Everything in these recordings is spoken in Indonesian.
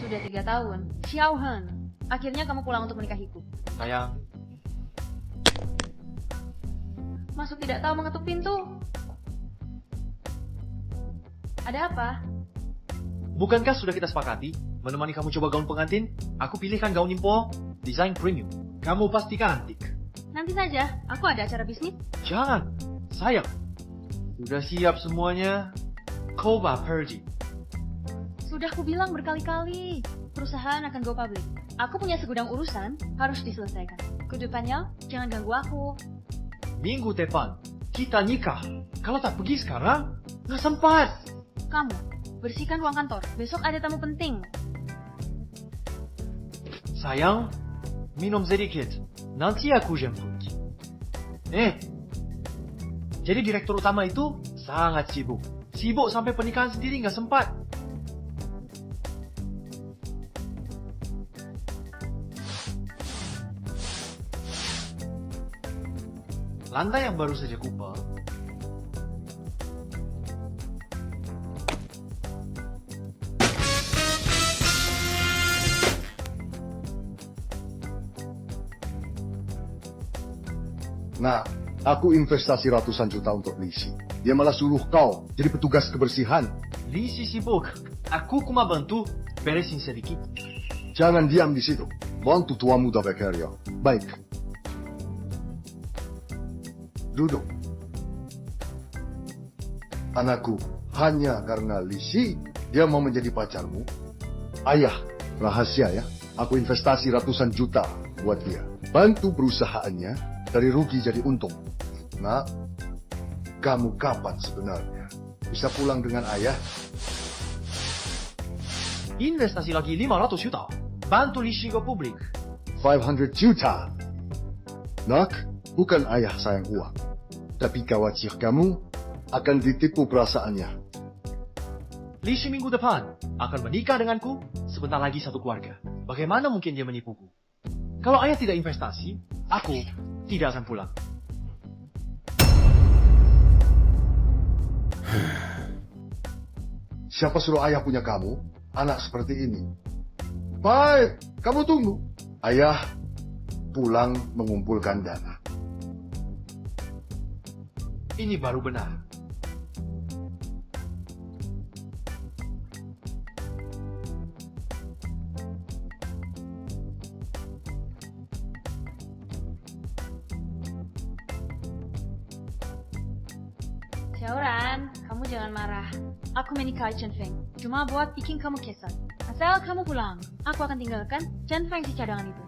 Sudah 3 tahun. Xiaohan, akhirnya kamu pulang untuk menikahiku. Sayang, Masuk tidak tahu mengetuk pintu. Ada apa? bukankah sudah kita sepakati menemani kamu coba gaun pengantin? Aku pilihkan gaun impor, desain premium. Kamu pasti cantik. Nanti saja, aku ada acara bisnis. Jangan, sayang. Sudah siap semuanya. Coba pergi. Sudah kubilang berkali-kali, perusahaan akan go public. Aku punya segudang urusan, harus diselesaikan. Kedepannya, jangan ganggu aku. Minggu depan, kita nikah. Kalau tak pergi sekarang, nggak sempat. Kamu, bersihkan ruang kantor. Besok ada tamu penting. Sayang, minum sedikit. Nanti aku jemput. Jadi direktur utama itu sangat sibuk. Sibuk sampai pernikahan sendiri nggak sempat. Lantai yang baru saja kupel. Nah, aku investasi ratusan juta untuk Lisi. Dia malah suruh kau jadi petugas kebersihan. Lisi sibuk. Aku cuma bantu beresin sedikit. Jangan diam di situ. Bantu tua muda bekerja. Baik. Duduk. Anakku, hanya karena Lisi, dia mau menjadi pacarmu. Ayah, rahasia ya. Aku investasi ratusan juta buat dia. Bantu perusahaannya dari rugi jadi untung. Nah, kamu kapan sebenarnya bisa pulang dengan ayah? Investasi lagi 500 juta. Bantu Lisi go publik. 500 juta. Nak, bukan ayah sayang uang. Tapi khawatir kamu akan ditipu perasaannya. Lisi minggu depan akan menikah denganku. Sebentar lagi satu keluarga. Bagaimana mungkin dia menipuku? Kalau ayah tidak investasi, aku tidak akan pulang. Siapa suruh ayah punya kamu? Anak seperti ini. Baik, kamu tunggu. Ayah pulang mengumpulkan dana. Ini baru benar. Xiaoran, kamu jangan marah. Aku menikahi Chen Feng. Cuma buat bikin kamu kesal. Asal kamu pulang, aku akan tinggalkan Chen Feng si cadangan itu.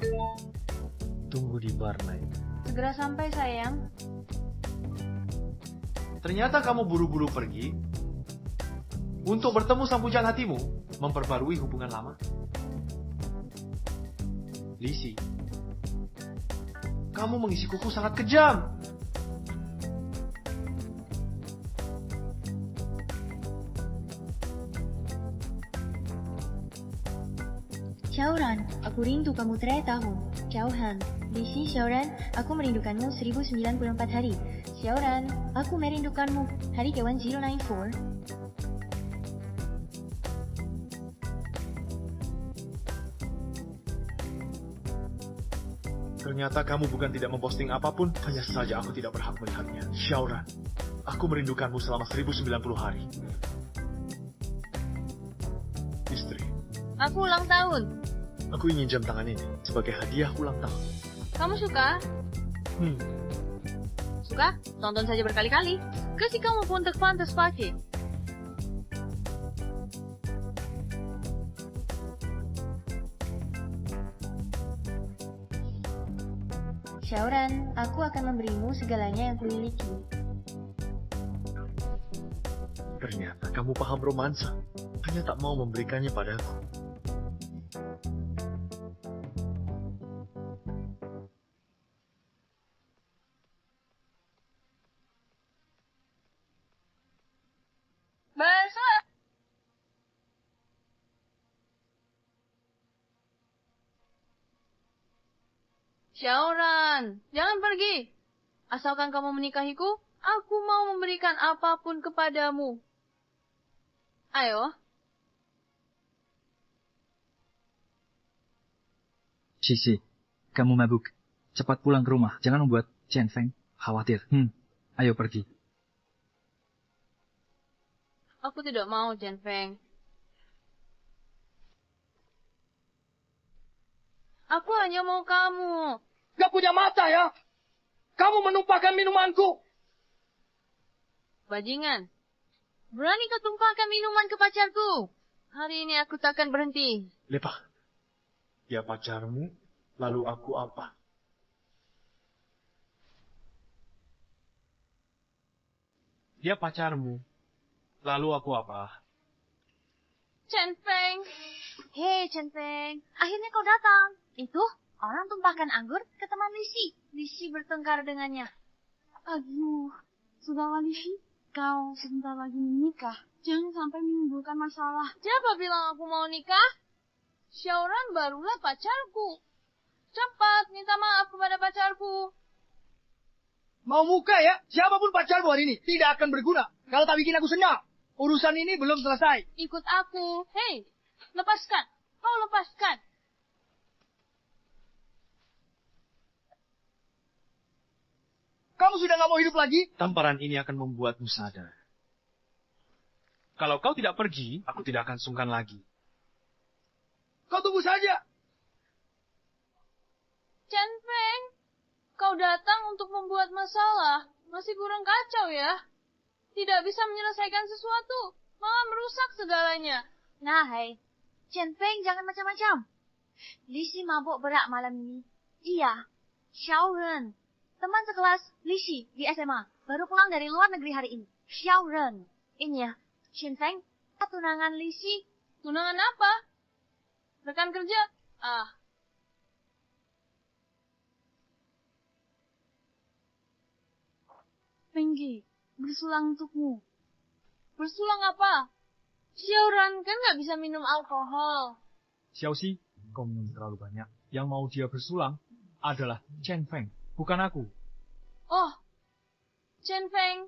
Tunggu di bar lain. Segera sampai, sayang. Ternyata kamu buru-buru pergi untuk bertemu sang pujaan hatimu, memperbarui hubungan lama. Lisi, kamu mengisi kuku sangat kejam. Xiaoran, aku rindu kamu 3 tahun. Xiaohan, Lisi Xiaoran, aku merindukanmu 1094 hari. Xiaoran, aku merindukanmu hari kewan 094. Ternyata kamu bukan tidak memposting apapun, hanya saja aku tidak berhak melihatnya. Xiaoran, aku merindukanmu selama 1090 hari. Istri, Aku ulang tahun. aku ingin jam tangan ini sebagai hadiah ulang tahun. Kamu suka? Suka? Tonton saja berkali-kali. Kasih kamu pun pantas pakai. Xiaoran, aku akan memberimu segalanya yang kumiliki. Ternyata kamu paham romansa, hanya tak mau memberikannya padaku. Basah. Xiaoran, jangan pergi. Asalkan kamu menikahiku, aku mau memberikan apapun kepadamu. Ayo. Sisi, kamu mabuk. Cepat pulang ke rumah. Jangan membuat Chen Feng khawatir. Ayo pergi. Aku tidak mau, Chen Feng. Aku hanya mau kamu. Gak punya mata ya? Kamu menumpahkan minumanku. Bajingan. Berani kau tumpahkan minuman ke pacarku? Hari ini aku takkan berhenti. Lepah. Dia pacarmu, lalu aku apa? Dia pacarmu, lalu aku apa? Chen Feng. Hei, Chen Feng. Akhirnya kau datang. Itu orang tumpahkan anggur ke teman Lisi. Lisi bertengkar dengannya. Aduh, sudahlah Lisi. Kau sebentar lagi menikah. Jangan sampai menimbulkan masalah. Siapa bilang aku mau nikah? Xiaoran barulah pacarku. Cepat, minta maaf kepada pacarku. Mau muka ya? Siapapun pacarmu hari ini tidak akan berguna kalau tak bikin aku senyap. Urusan ini belum selesai. Ikut aku. Hei, lepaskan. Kau lepaskan. Kamu sudah nggak mau hidup lagi? Tamparan ini akan membuatmu sadar. Kalau kau tidak pergi, aku tidak akan sungkan lagi. Kau tunggu saja. Chen Feng, kau datang untuk membuat masalah. Masih kurang kacau ya. Tidak bisa menyelesaikan sesuatu. Malah merusak segalanya. Nah, hai. Chen Feng, jangan macam-macam. Lisi mabuk berat malam ini. Iya, Xiaoren. Teman sekelas Lisi di SMA. Baru pulang dari luar negeri hari ini. Xiaoren. Ini ya, Chen Feng, tunangan Lisi. Tunangan apa? Rekan kerja? Penggi, bersulang untukmu. Bersulang apa? Xiaoran kan nggak bisa minum alkohol. Xiaoxi, kau minum terlalu banyak. Yang mau dia bersulang adalah Chen Feng, bukan aku. Oh, Chen Feng,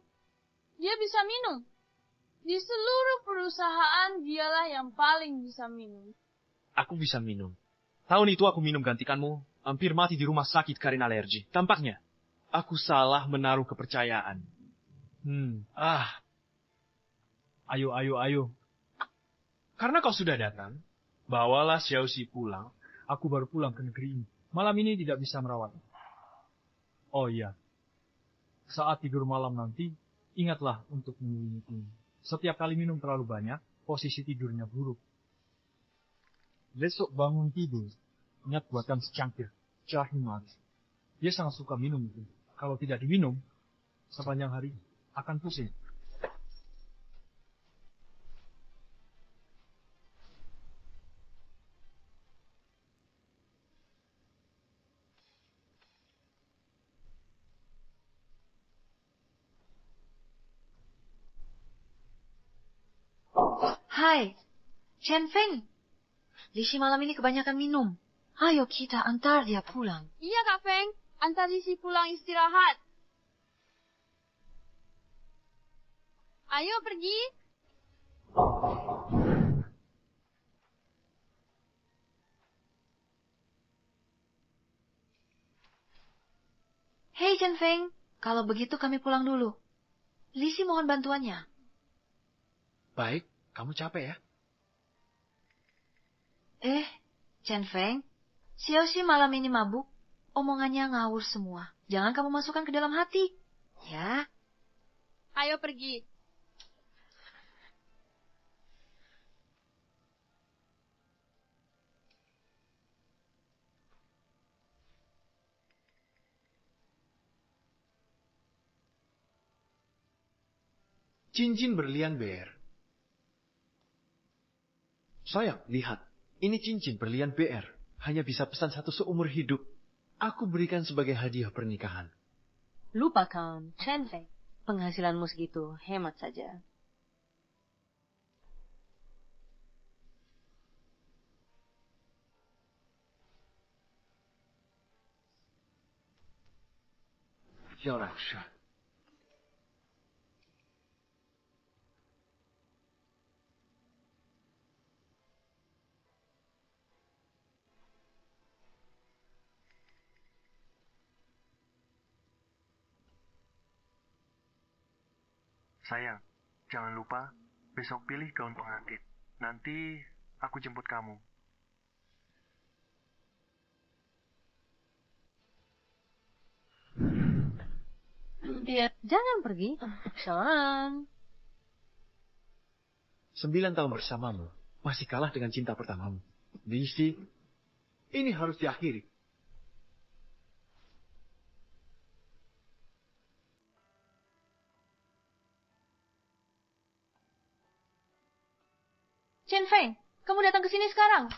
dia bisa minum. Di seluruh perusahaan dialah yang paling bisa minum. Aku bisa minum. Tahun itu aku minum gantikanmu, hampir mati di rumah sakit karena alergi. Tampaknya, aku salah menaruh kepercayaan. Ayo. Karena kau sudah datang, bawalah Xiaoxi pulang. Aku baru pulang ke negeri ini. Malam ini tidak bisa merawat. Oh iya. Saat tidur malam nanti, ingatlah untuk minum ini. Setiap kali minum terlalu banyak, posisi tidurnya buruk. Besok bangun tidur, ingat buatkan secangkir jahe manis. Dia sangat suka minum itu. Kalau tidak diminum, sepanjang hari akan pusing. Hai, Chen Feng. Lisi malam ini kebanyakan minum. Ayo kita antar dia pulang. Iya, Kak Feng. Antar Lisi pulang istirahat. Ayo pergi. Hei Chen Feng, kalau begitu kami pulang dulu. Lisi mohon bantuannya. Baik, kamu capek ya? Chen Feng, Xiaoxi malam ini mabuk. Omongannya ngawur semua. Jangan kamu masukkan ke dalam hati. Ya. Ayo pergi. Cincin berlian BR. Sayang, lihat. Ini cincin berlian BR. Hanya bisa pesan satu seumur hidup. Aku berikan sebagai hadiah pernikahan. Lupakan, Chen Feng. Penghasilanmu segitu, hemat saja. Xiaoran. Sayang, jangan lupa besok pilih gaun pengantin. Nanti aku jemput kamu. Dia jangan pergi. Xiaoran. 9 tahun bersamamu, masih kalah dengan cinta pertamamu. Lisi, ini harus diakhiri. Chen Feng, kamu datang ke sini sekarang.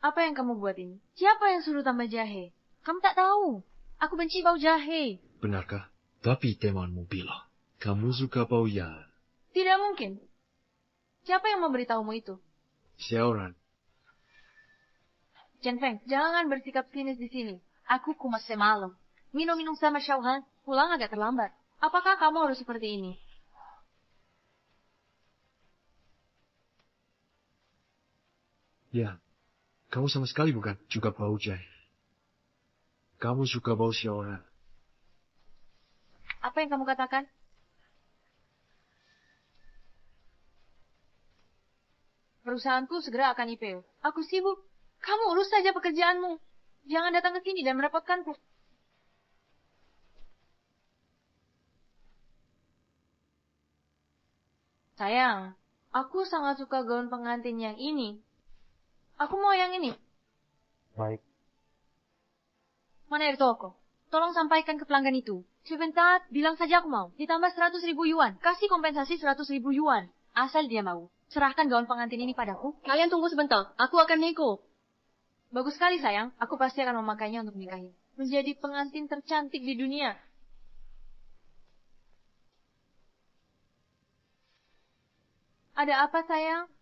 Apa yang kamu buat ini? Siapa yang suruh tambah jahe? Kamu tak tahu. Aku benci bau jahe. Benarkah? Tapi temanmu bilang, kamu suka bau yan. Tidak mungkin. Siapa yang memberitahumu itu? Xiaoran, Chen Feng, jangan bersikap sinis di sini. Aku kumas semalam. Minum-minum sama Xiaohan, pulang agak terlambat. Apakah kamu harus seperti ini? ya, kamu sama sekali bukan juga bau jahe. Kamu suka bau Xiaoran. Apa yang kamu katakan? Perusahaanku segera akan IPO. Aku sibuk. Kamu urus saja pekerjaanmu. Jangan datang ke sini dan merepotkanku. Sayang, aku sangat suka gaun pengantin yang ini. Aku mau yang ini. Baik. Mana dari toko? Tolong sampaikan ke pelanggan itu. Sebentar, bilang saja aku mau. Ditambah 100.000 yuan. Kasih kompensasi 100.000 yuan. Asal dia mau. Serahkan gaun pengantin ini padaku. Kalian tunggu sebentar. Aku akan nego. Bagus sekali sayang. Aku pasti akan memakainya untuk menikahi. Menjadi pengantin tercantik di dunia. Ada apa sayang?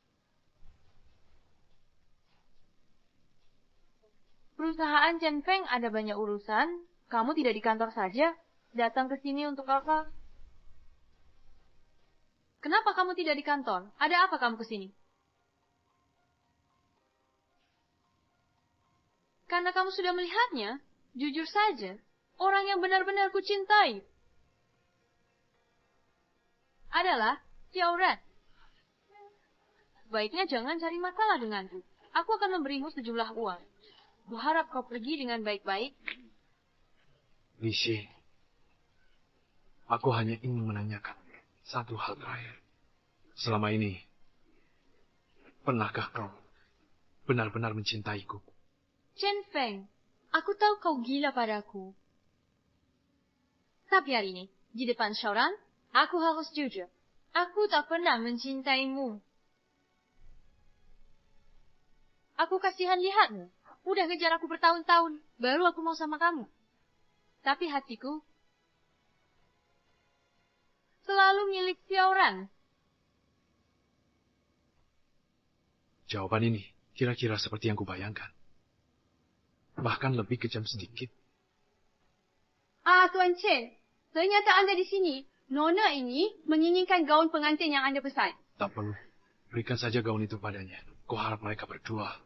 Perusahaan Chen Feng ada banyak urusan. Kamu tidak di kantor saja. Datang ke sini untuk apa? Kenapa kamu tidak di kantor? Ada apa kamu ke sini? Karena kamu sudah melihatnya. Jujur saja. Orang yang benar-benar kucintai adalah Xiaoran. Baiknya jangan cari masalah denganku. Aku akan memberimu sejumlah uang. Kuharap kau pergi dengan baik-baik. Lisi, aku hanya ingin menanyakan satu hal terakhir. Selama ini, pernahkah kau benar-benar mencintaiku? Chen Feng, aku tahu kau gila padaku. Tapi hari ini, di depan Xiaoran, aku harus jujur. Aku tak pernah mencintaimu. Aku kasihan lihatmu. Udah ngejar aku bertahun-tahun. Baru aku mau sama kamu. Tapi hatiku selalu milik Xiaoran. Jawaban ini kira-kira seperti yang kubayangkan. Bahkan lebih kejam sedikit. Ah, Tuan Chen. Ternyata Anda di sini. Nona ini menginginkan gaun pengantin yang Anda pesan. Tak perlu. Berikan saja gaun itu padanya. Kuharap mereka berdua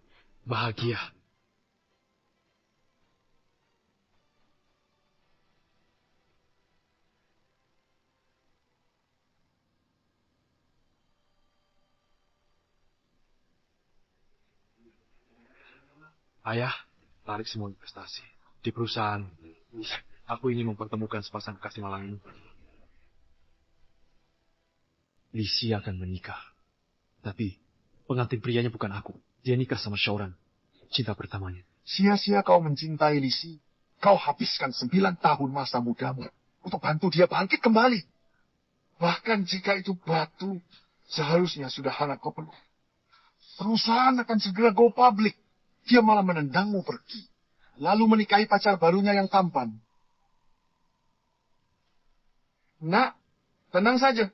bahagia. Ayah, tarik semua investasi. Di perusahaan, aku ingin mempertemukan sepasang kekasih malang ini. Lisi akan menikah. Tapi, pengantin prianya bukan aku. Dia nikah sama Xiaoran, cinta pertamanya. Sia-sia kau mencintai Lisi. Kau habiskan 9 tahun masa mudamu untuk bantu dia bangkit kembali. Bahkan jika itu batu, seharusnya sudah hangat kau peluk. Perusahaan akan segera go public. Dia malah menendangmu pergi. Lalu menikahi pacar barunya yang tampan. Nak, tenang saja.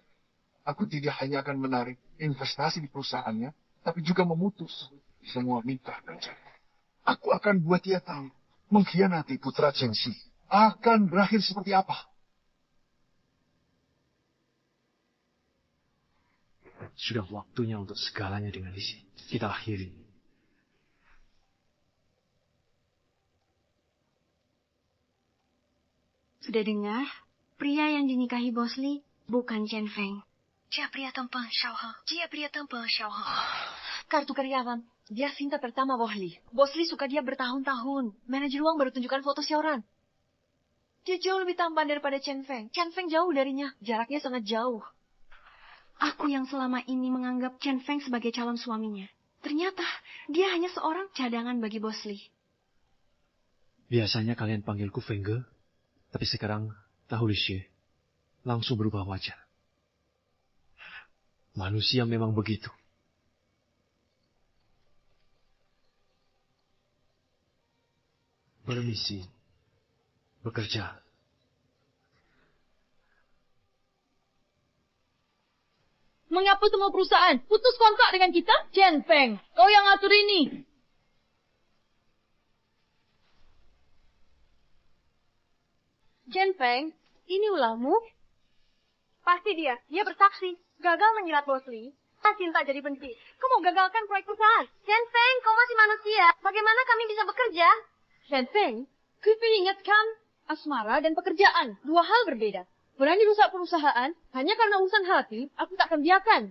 Aku tidak hanya akan menarik investasi di perusahaannya, tapi juga memutus semua mitra dan jaringan. Aku akan buat dia tahu, mengkhianati putra Chengxi akan berakhir seperti apa. Sudah waktunya untuk segalanya dengan Lisi. Kita akhiri. Sudah dengar? Pria yang dinikahi Bos Lee bukan Chen Feng. Kartu karyawan. Dia cinta pertama Bos Lee. Bos Lee suka dia bertahun-tahun. Manajer uang baru tunjukkan foto Xiaoran. Dia jauh lebih tampan daripada Chen Feng. Chen Feng jauh darinya. Jaraknya sangat jauh. Aku yang selama ini menganggap Chen Feng sebagai calon suaminya. Ternyata dia hanya seorang cadangan bagi Bos Lee. Biasanya kalian panggilku Fengge, tapi sekarang tahu Lishi langsung berubah wajah. Manusia memang begitu. Permisi. Bekerja. Mengapa semua perusahaan putus kontrak dengan kita? Chen Feng, kau yang atur ini. Chen Feng, ini ulahmu? Pasti dia. Dia bersaksi. Gagal menjilat Bos Lee. Cinta jadi benci. Kau mau gagalkan proyek perusahaan. Chen Feng, kau masih manusia. Bagaimana kami bisa bekerja? Chen Feng, Kupi ingatkan asmara dan pekerjaan. Dua hal berbeda. Berani rusak perusahaan hanya karena urusan hati, aku tak akan biarkan.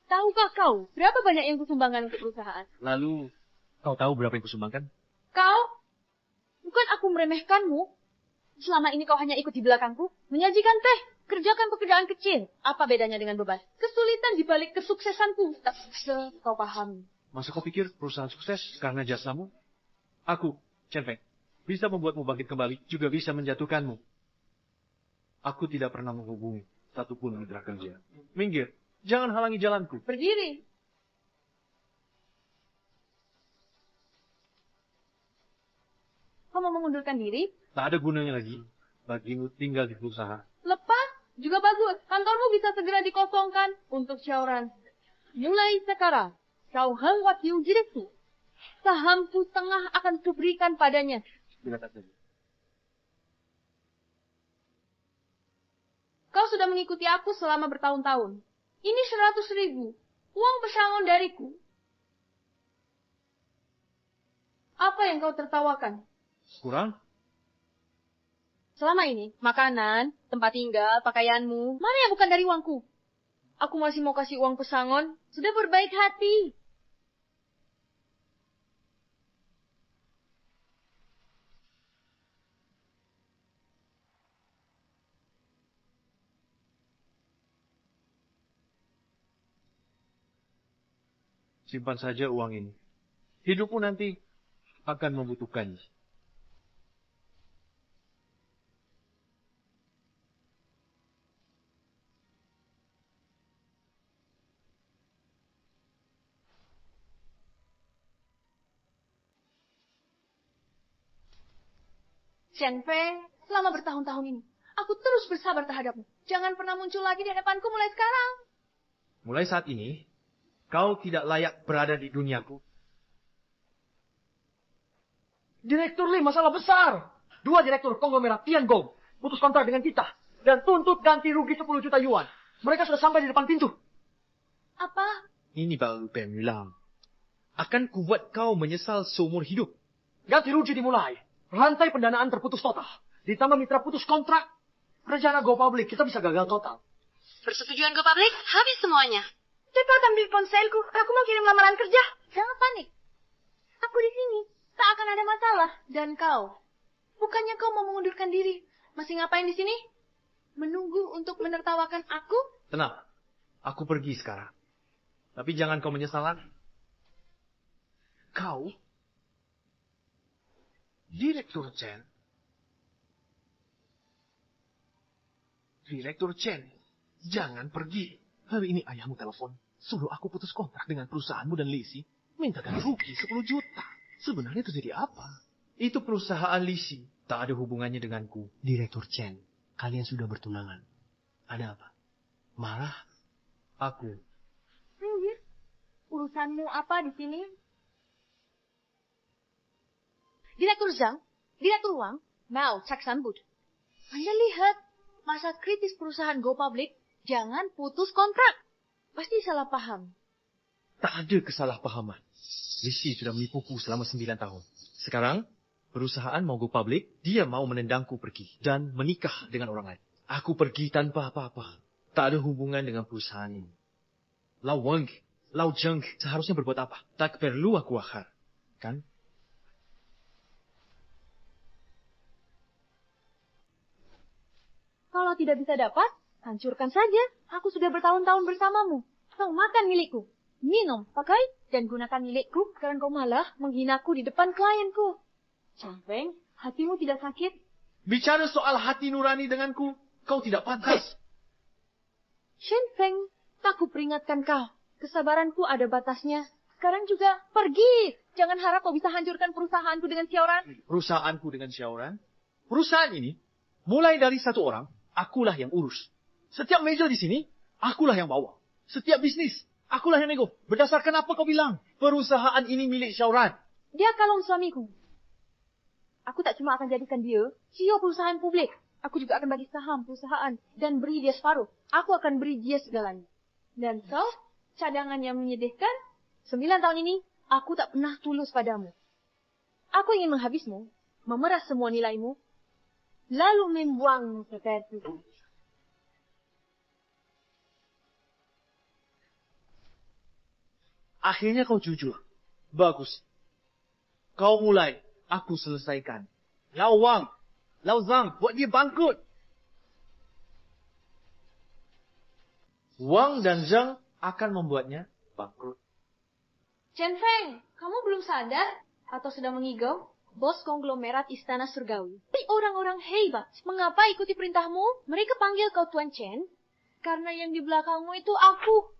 Tahukah kau berapa banyak yang kusumbangkan untuk perusahaan? Lalu, kau tahu berapa yang kusumbangkan? Kau? Bukan aku meremehkanmu. Selama ini kau hanya ikut di belakangku, menyajikan teh, kerjakan pekerjaan kecil. Apa bedanya dengan beban? Kesulitan di balik kesuksesanku. Tak bisa kau pahami. Masa kau pikir perusahaan sukses karena jasamu? Aku, Chen Feng, bisa membuatmu bangkit kembali, juga bisa menjatuhkanmu. Aku tidak pernah menghubungi satupun mitra kerja. Minggir, jangan halangi jalanku. Berdiri. Kau mau mengundurkan diri? Tak ada gunanya lagi bagimu tinggal di perusahaan. Lepas, juga bagus. Kantormu bisa segera dikosongkan untuk Xiaoran. Mulai sekarang, Xiaohan wakil direktur. Sahamku setengah akan kuberikan padanya. Silakan saja. Kau sudah mengikuti aku selama bertahun-tahun. Ini 100.000. Uang pesangon dariku. Apa yang kau tertawakan? Kurang? Selama ini, makanan, tempat tinggal, pakaianmu, mana yang bukan dari uangku? Aku masih mau kasih uang pesangon, sudah berbaik hati. Simpan saja uang ini. Hidupmu nanti akan membutuhkannya. Chen Feng, selama bertahun-tahun ini, aku terus bersabar terhadapmu. Jangan pernah muncul lagi di hadapanku mulai sekarang. Mulai saat ini, kau tidak layak berada di duniaku. Direktur Lee, masalah besar. 2 direktur konglomerat Tiangong putus kontrak dengan kita dan tuntut ganti rugi 10 juta yuan. Mereka sudah sampai di depan pintu. Apa? Ini baru pemilang. Akan kubuat kau menyesal seumur hidup. Ganti rugi dimulai. Rantai pendanaan terputus total. Ditambah mitra putus kontrak. Rencana Go Public, kita bisa gagal total. Persetujuan Go Public, habis semuanya. Cepat ambil ponselku. Aku mau kirim lamaran kerja. Jangan panik. Aku di sini. Tak akan ada masalah. Dan kau? Bukannya kau mau mengundurkan diri? Masih ngapain di sini? Menunggu untuk menertawakan aku? Tenang. Aku pergi sekarang. Tapi jangan kau menyesal lagi. Kau? Direktur Chen? Direktur Chen, jangan pergi. Hari ini ayahmu telepon. Suruh aku putus kontrak dengan perusahaanmu dan Lisi. Mintakan rugi 10 juta. Sebenarnya terjadi apa? Itu perusahaan Lisi. Tak ada hubungannya denganku. Direktur Chen, kalian sudah bertunangan. Ada apa? Marah? Aku. Urusanmu apa di sini? Direktur Zhang, Direktur Wang, mau cek sambut. Anda lihat, masa kritis perusahaan Go Public, jangan putus kontrak. Pasti salah paham. Tak ada kesalahpahaman. Lisi sudah menipuku selama 9 tahun. Sekarang, Perusahaan mau go public, dia mau menendangku pergi dan menikah dengan orang lain. Aku pergi tanpa apa-apa. Tak ada hubungan dengan perusahaan ini. Lau Wang, Lau Zheng seharusnya berbuat apa? Tak perlu aku akar, kan? Kalau tidak bisa dapat, hancurkan saja. Aku sudah bertahun-tahun bersamamu. Kau makan milikku, minum, pakai, dan gunakan milikku. Sekarang kau malah menghinaku di depan klienku. Chen Feng, hatimu tidak sakit? Bicara soal hati nurani denganku, kau tidak pantas. Chen Feng, aku peringatkan kau. Kesabaranku ada batasnya. Sekarang juga pergi. Jangan harap kau bisa hancurkan perusahaanku dengan Xiaoran. Perusahaanku dengan Xiaoran? Perusahaan ini, mulai dari satu orang, akulah yang urus. Setiap meja di sini, akulah yang bawa. Setiap bisnis, akulah yang nego. Berdasarkan apa kau bilang? Perusahaan ini milik Xiaoran. Dia kalung suamiku. Aku tak cuma akan jadikan dia CEO perusahaan publik. Aku juga akan bagi saham perusahaan dan beri dia separuh. Aku akan beri dia segalanya. Dan kau, cadangan yang menyedihkan, 9 tahun ini, aku tak pernah tulus padamu. Aku ingin menghabismu, memeras semua nilaimu, lalu membuangmu ke tepi. Akhirnya kau jujur. Bagus. Kau mulai, aku selesaikan. Lau Wang, Lau Zhang, buat dia bangkrut. Wang dan Zhang akan membuatnya bangkrut. Chen Feng, kamu belum sadar atau sedang mengigau? Bos konglomerat Istana Surgawi. Orang-orang hebat. Mengapa ikuti perintahmu? Mereka panggil kau Tuan Chen. Karena yang di belakangmu itu aku.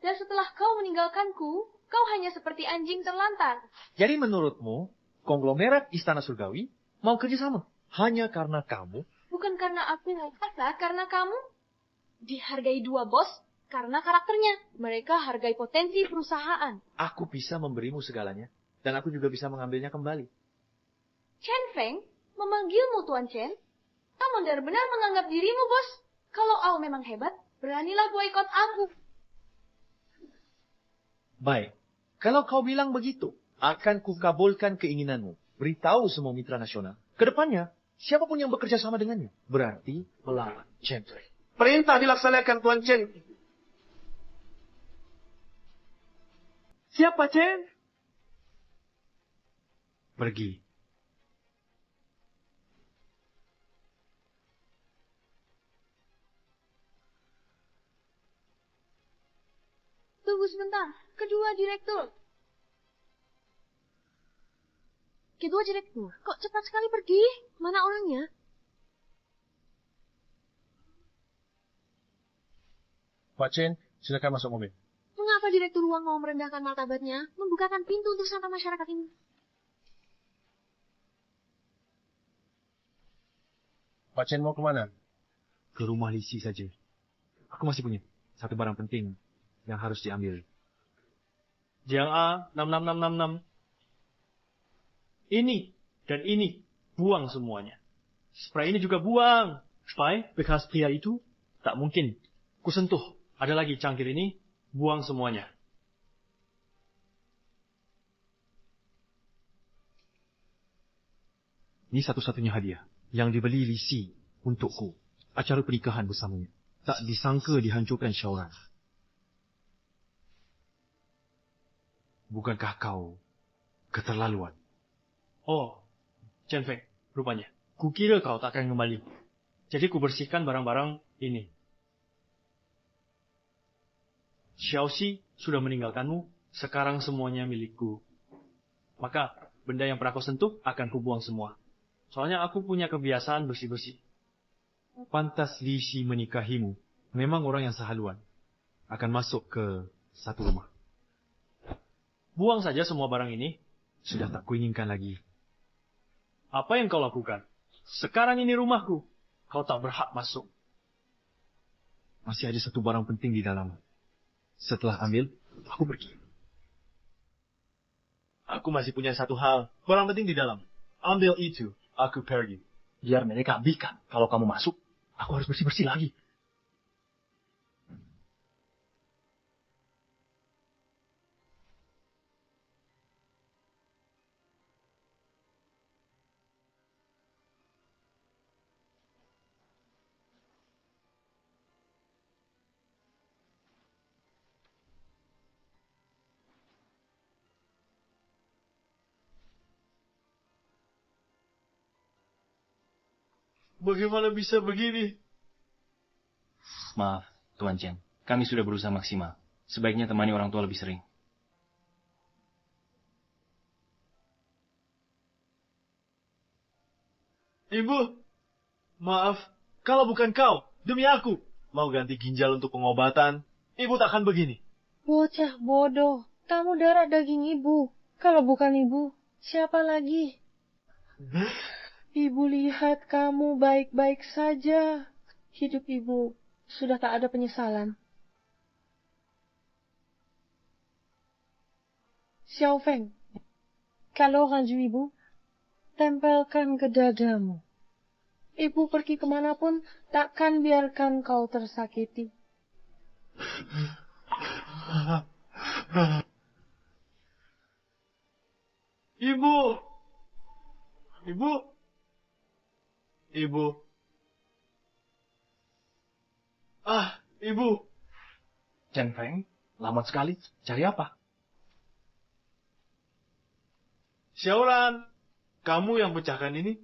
Dan setelah kau meninggalkanku, kau hanya seperti anjing terlantar. Jadi menurutmu, konglomerat Istana Surgawi mau kerjasama? Hanya karena kamu? Bukan karena aku, karena kamu. Dihargai dua bos karena karakternya. Mereka hargai potensi perusahaan. Aku bisa memberimu segalanya. Dan aku juga bisa mengambilnya kembali. Chen Feng, memanggilmu Tuan Chen. Kau benar-benar menganggap dirimu bos. Kalau kau memang hebat, beranilah boikot aku. Baik, kalau kau bilang begitu, akan kukabulkan keinginanmu. Beritahu semua mitra nasional. Kedepannya, siapapun yang bekerja sama dengannya, berarti melawan Chen Feng. Perintah dilaksanakan Tuan Chen. Siapa Chen? Pergi. Tunggu sebentar. Kedua direktur. Kok cepat sekali pergi? Mana orangnya? Pak Chen, silakan masuk mobil. Mengapa direktur Wang mau merendahkan martabatnya? Membukakan pintu untuk sampah masyarakat ini. Pak Chen mau kemana? Ke rumah Lisi saja. Aku masih punya satu barang penting yang harus diambil. Jiang A, 66666. Ini dan ini, buang semuanya. Spray ini juga buang. Spray bekas pria itu tak mungkin kusentuh. Ada lagi cangkir ini, buang semuanya. Ini satu-satunya hadiah yang dibeli Lisi untukku. Acara pernikahan bersamanya. Tak disangka dihancurkan Xiaoran. Bukankah kau keterlaluan? Oh, Chen Feng, rupanya. Kukira kau tak akan kembali. Jadi kubersihkan barang-barang ini. Xiaoxi sudah meninggalkanmu, sekarang semuanya milikku. Maka, benda yang pernah kau sentuh akan kubuang semua. Soalnya aku punya kebiasaan bersih-bersih. Pantas Lisi menikahimu. Memang orang yang sehaluan. Akan masuk ke satu rumah. Buang saja semua barang ini. Sudah tak kuinginkan lagi. Apa yang kau lakukan? Sekarang ini rumahku. Kau tak berhak masuk. Masih ada satu barang penting di dalam. Setelah ambil, aku pergi. Aku masih punya satu hal. Barang penting di dalam. Ambil itu, aku pergi. Biar mereka ambilkan. Kalau kamu masuk, aku harus bersih-bersih lagi. Bagaimana bisa begini? Maaf, Tuan Chen. Kami sudah berusaha maksimal. Sebaiknya temani orang tua lebih sering. Ibu, maaf. Kalau bukan kau, demi aku, mau ganti ginjal untuk pengobatan, ibu takkan begini. Bocah bodoh, kamu darah daging ibu. Kalau bukan ibu, siapa lagi? Ibu lihat kamu baik-baik saja. Hidup ibu sudah tak ada penyesalan. Xiao Feng, kalau ranju ibu, tempelkan ke dadamu. Ibu pergi kemanapun, takkan biarkan kau tersakiti. Ibu! Ibu! Ibu! Ah, ibu! Chen Feng, lambat sekali. Cari apa? Xiaoran, kamu yang pecahkan ini?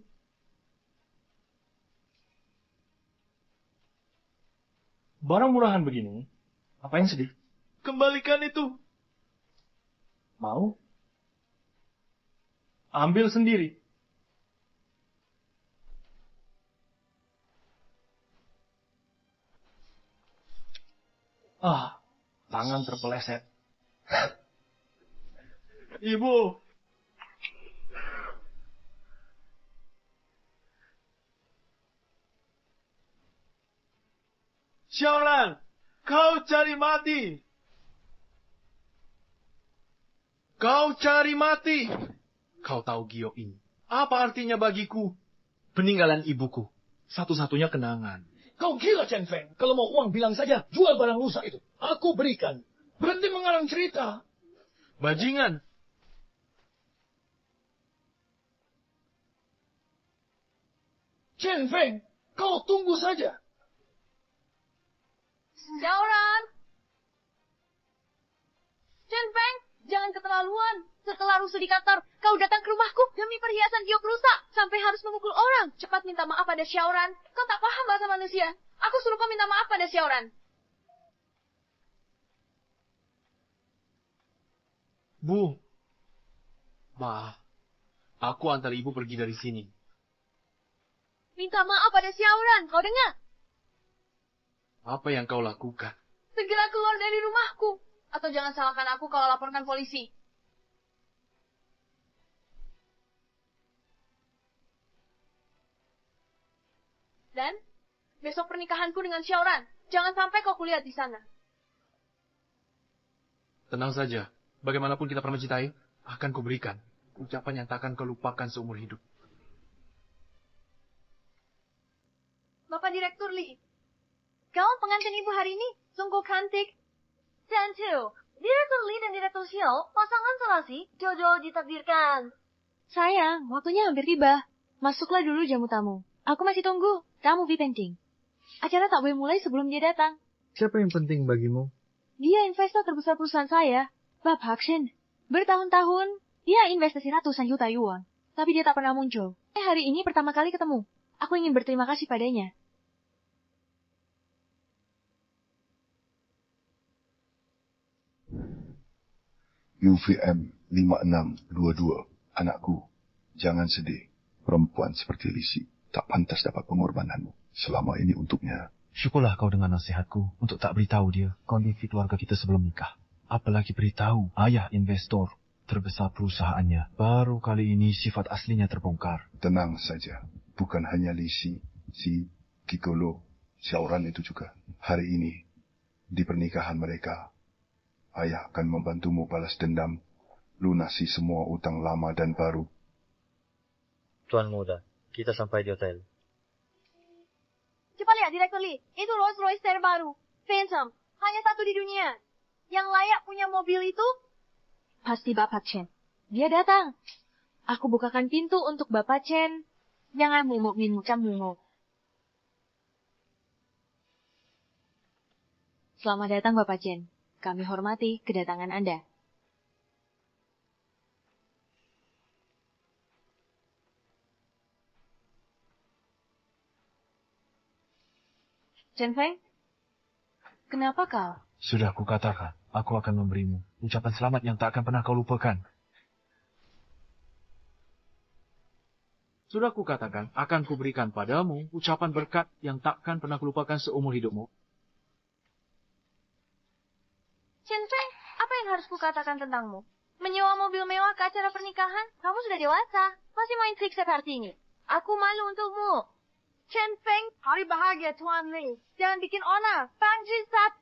Barang murahan begini, apa yang sedih? Kembalikan itu. Mau? Ambil sendiri. Ah, tangan terpeleset. Ibu! Xiaoran, kau cari mati. Kau cari mati. Kau tahu Gio ini. Apa artinya bagiku? Peninggalan ibuku. Satu-satunya kenangan. Kau gila, Chen Feng. Kalau mau uang, bilang saja. Jual barang rusak itu. Aku berikan. Berhenti mengarang cerita. Bajingan. Chen Feng, kau tunggu saja. Xiaoran! Chen Feng, jangan keterlaluan. Setelah Rusu dikator, kau datang ke rumahku demi perhiasan giok rusak. Sampai harus memukul orang. Cepat minta maaf pada Xiaoran. Kau tak paham bahasa manusia. Aku suruh kau minta maaf pada Xiaoran. Bu. Maaf. Aku antar ibu pergi dari sini. Minta maaf pada Xiaoran, kau dengar? Apa yang kau lakukan? Segera keluar dari rumahku. Atau jangan salahkan aku kalau laporkan polisi. Dan besok pernikahanku dengan Xiaoran. Jangan sampai kau kulihat di sana. Tenang saja. Bagaimanapun kita pernah mencintai, akan kuberikan. Ucapan yang takkan kau lupakan seumur hidup. Bapak Direktur Li, kau pengantin ibu hari ini sungguh cantik. Tentu, Direktur Li dan Direktur Xiao, pasangan serasi, jodoh ditakdirkan. Sayang, waktunya hampir tiba. Masuklah dulu jamu tamu. Aku masih tunggu. Kamu V penting. Acara tak boleh mulai sebelum dia datang. Siapa yang penting bagimu? Dia investor terbesar perusahaan saya, Bapak Shin. Bertahun-tahun, dia investasi ratusan juta yuan. Tapi dia tak pernah muncul. Hari ini pertama kali ketemu. Aku ingin berterima kasih padanya. UVM 5622. Anakku, jangan sedih. Perempuan seperti Lisi tak pantas dapat pengorbananmu. Selama ini untuknya. Syukurlah kau dengan nasihatku untuk tak beritahu dia kondisi keluarga kita sebelum nikah. Apalagi beritahu ayah investor terbesar perusahaannya. Baru kali ini sifat aslinya terbongkar. Tenang saja. Bukan hanya Lisi, si Gigolo, Xiaoran itu juga. Hari ini, di pernikahan mereka, ayah akan membantumu balas dendam, lunasi semua utang lama dan baru. Tuan muda, kita sampai di hotel. Cepat lihat, Direktur Lee. Itu Rolls Royce terbaru. Phantom. Hanya satu di dunia. Yang layak punya mobil itu? Pasti Bapak Chen. Dia datang. Aku bukakan pintu untuk Bapak Chen. Jangan munguk-minguk cambunguk. Selamat datang, Bapak Chen. Kami hormati kedatangan Anda. Chen Feng, kenapa kau? Sudah kukatakan, aku akan memberimu ucapan selamat yang tak akan pernah kau lupakan. Sudah kukatakan, akan kuberikan padamu ucapan berkat yang takkan pernah kulupakan seumur hidupmu. Chen Feng, apa yang harus kukatakan tentangmu? Menyewa mobil mewah ke acara pernikahan? Kamu sudah dewasa. Masih main zigzag Kartini. Aku malu untukmu. Chen Feng, hari bahagia Tuan Li. Jangan bikin onar. Panjisat.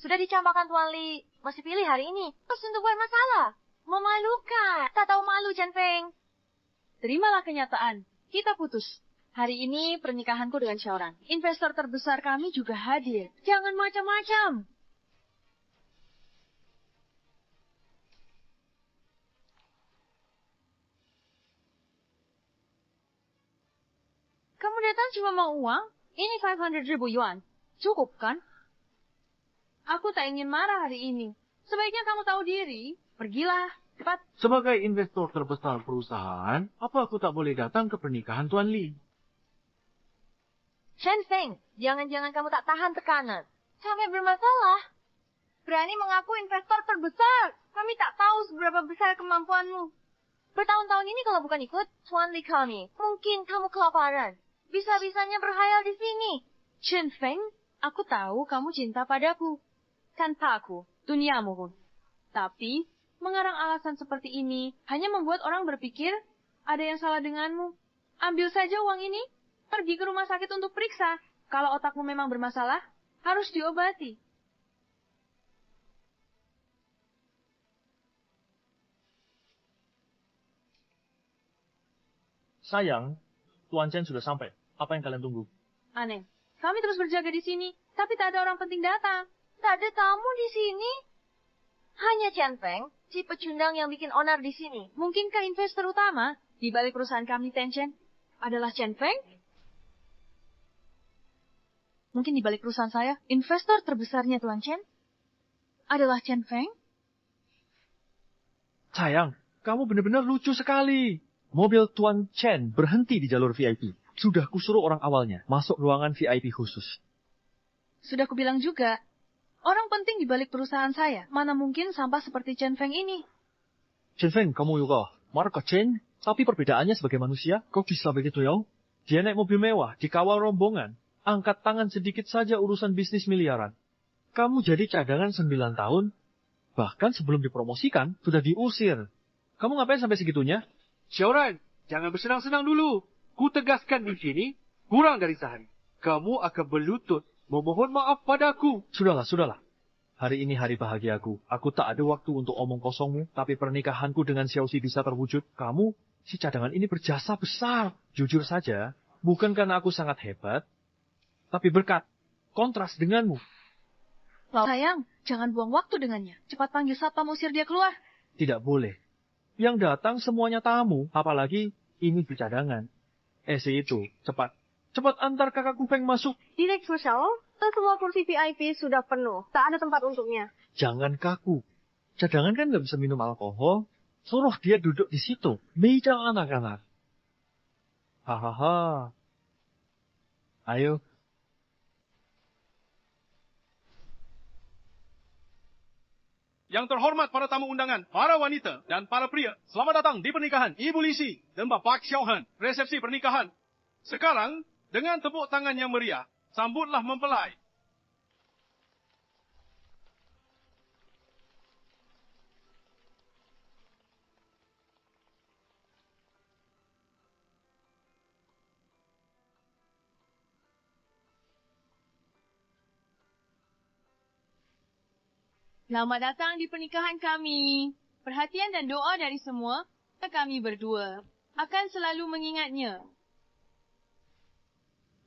Sudah dicampakkan Tuan Li. Masih pilih hari ini. Terus untuk buat masalah. Memalukan. Tak tahu malu Chen Feng. Terimalah kenyataan. Kita putus. Hari ini pernikahanku dengan Xiaoran. Investor terbesar kami juga hadir. Jangan macam-macam. Kamu datang cuma mau uang? Ini 500,000 yuan. Cukup kan? Aku tak ingin marah hari ini. Sebaiknya kamu tahu diri. Pergilah. Cepat. Sebagai investor terbesar perusahaan, apa aku tak boleh datang ke pernikahan Tuan Li? Chen Feng, jangan-jangan kamu tak tahan tekanan. Sampai bermasalah. Berani mengaku investor terbesar. Kami tak tahu seberapa besar kemampuanmu. Bertahun-tahun ini kalau bukan ikut Tuan Li kami, mungkin kamu kelaparan. Bisa-bisanya berhayal di sini. Chen Feng, aku tahu kamu cinta padaku. Tanpa aku, duniamu pun. Tapi, mengarang alasan seperti ini hanya membuat orang berpikir ada yang salah denganmu. Ambil saja uang ini, pergi ke rumah sakit untuk periksa. Kalau otakmu memang bermasalah, harus diobati. Sayang, Tuan Chen sudah sampai. Apa yang kalian tunggu? Aneh. Kami terus berjaga di sini, tapi tak ada orang penting datang. Tak ada tamu di sini. Hanya Chen Feng, si pecundang yang bikin onar di sini. Mungkinkah investor utama di balik perusahaan kami Tencent adalah Chen Feng? Mungkin di balik perusahaan saya, investor terbesarnya Tuan Chen adalah Chen Feng? Sayang, kamu benar-benar lucu sekali. Mobil Tuan Chen berhenti di jalur VIP. Sudah kusuruh orang awalnya masuk ruangan VIP khusus. Sudah kubilang juga, orang penting di balik perusahaan saya. Mana mungkin sampah seperti Chen Feng ini? Chen Feng, kamu juga marka Chen, tapi perbedaannya sebagai manusia, kok bisa begitu ya? Dia naik mobil mewah, dikawal rombongan, angkat tangan sedikit saja urusan bisnis miliaran. Kamu jadi cadangan 9 tahun, bahkan sebelum dipromosikan, sudah diusir. Kamu ngapain sampai segitunya? Xiaoran, jangan bersenang-senang dulu. Ku tegaskan di sini, kurang dari sehari. Kamu akan berlutut memohon maaf padaku. Sudahlah. Hari ini hari bahagiaku. Aku tak ada waktu untuk omong kosongmu, tapi pernikahanku dengan Xiaoxi bisa terwujud. Kamu, si cadangan ini berjasa besar. Jujur saja, bukan karena aku sangat hebat, tapi berkat kontras denganmu. Sayang, jangan buang waktu dengannya. Cepat panggil satpam usir dia keluar. Tidak boleh. Yang datang semuanya tamu, apalagi ini si cadangan. Si itu, cepat antar kakakku Feng masuk. Direktur Xiao, semua kursi VIP sudah penuh. Tak ada tempat untuknya. Jangan kaku. Cadangan kan nggak bisa minum alkohol. Suruh dia duduk di situ. Meja anak-anak. Hahaha. Ayo. Yang terhormat para tamu undangan, para wanita dan para pria, selamat datang di pernikahan Ibu Lisi dan Bapak Xiaohan, resepsi pernikahan. Sekarang, dengan tepuk tangan yang meriah, sambutlah mempelai. Selamat datang di pernikahan kami. Perhatian dan doa dari semua, kami berdua akan selalu mengingatnya.